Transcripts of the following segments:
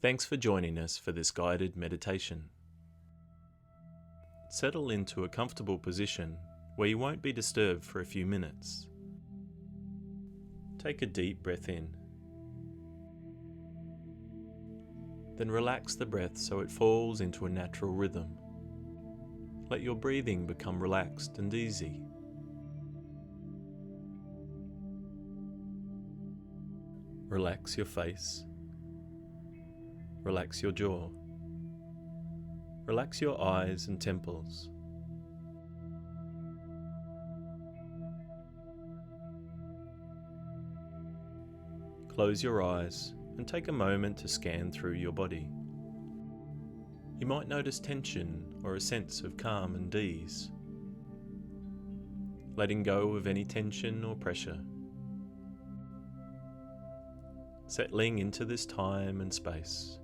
Thanks for joining us for this guided meditation. Settle into a comfortable position where you won't be disturbed for a few minutes. Take a deep breath in. Then relax the breath so it falls into a natural rhythm. Let your breathing become relaxed and easy. Relax your face. Relax your jaw. Relax your eyes and temples. Close your eyes and take a moment to scan through your body. You might notice tension or a sense of calm and ease. Letting go of any tension or pressure. Settling into this time and space.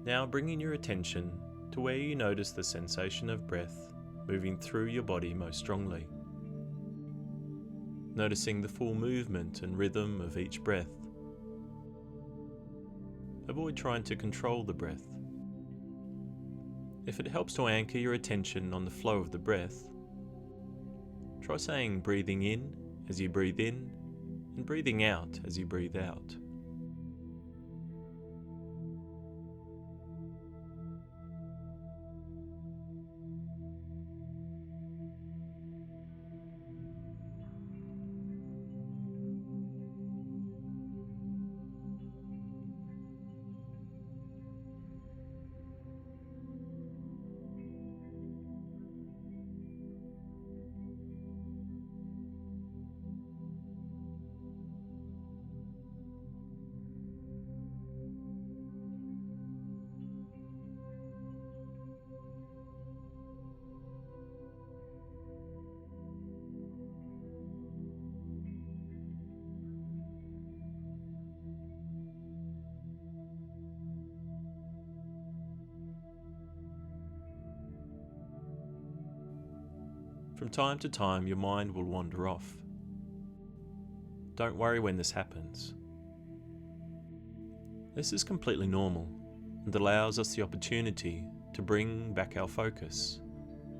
Now bringing your attention to where you notice the sensation of breath moving through your body most strongly. Noticing the full movement and rhythm of each breath. Avoid trying to control the breath. If it helps to anchor your attention on the flow of the breath, try saying breathing in as you breathe in and breathing out as you breathe out. From time to time, your mind will wander off. Don't worry when this happens. This is completely normal and allows us the opportunity to bring back our focus,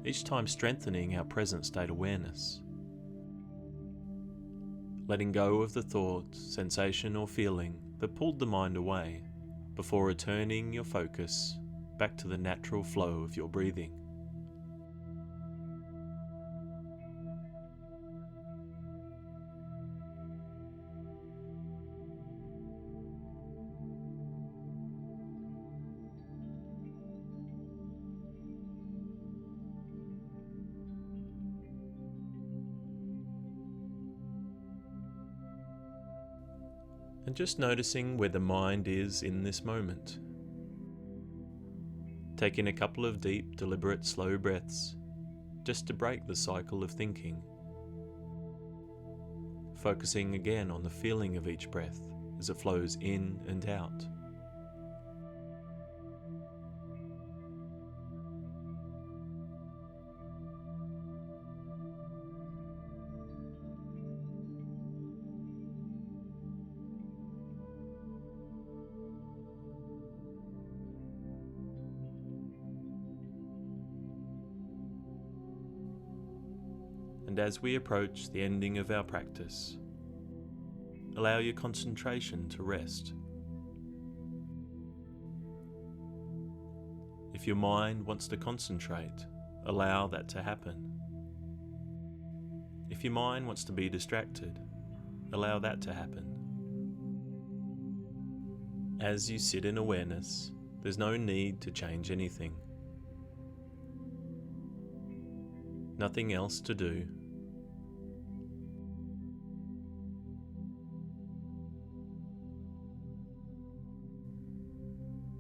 each time strengthening our present state awareness. Letting go of the thought, sensation or feeling that pulled the mind away before returning your focus back to the natural flow of your breathing. And just noticing where the mind is in this moment. Taking a couple of deep, deliberate, slow breaths, just to break the cycle of thinking. Focusing again on the feeling of each breath as it flows in and out. And as we approach the ending of our practice, allow your concentration to rest. If your mind wants to concentrate, allow that to happen. If your mind wants to be distracted, allow that to happen. As you sit in awareness, there's no need to change anything. Nothing else to do.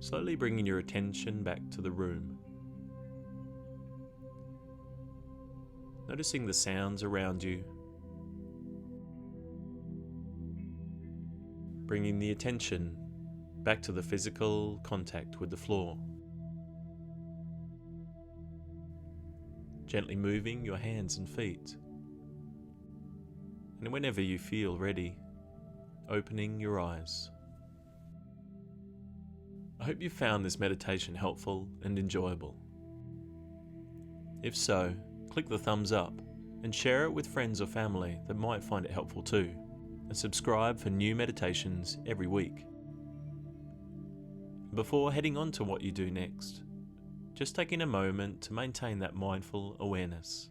Slowly bringing your attention back to the room. Noticing the sounds around you. bringing the attention back to the physical contact with the floor. Gently moving your hands and feet. And whenever you feel ready, opening your eyes. I hope you found this meditation helpful and enjoyable. If so, click the thumbs up and share it with friends or family that might find it helpful too, and subscribe for new meditations every week. Before heading on to what you do next, just taking a moment to maintain that mindful awareness.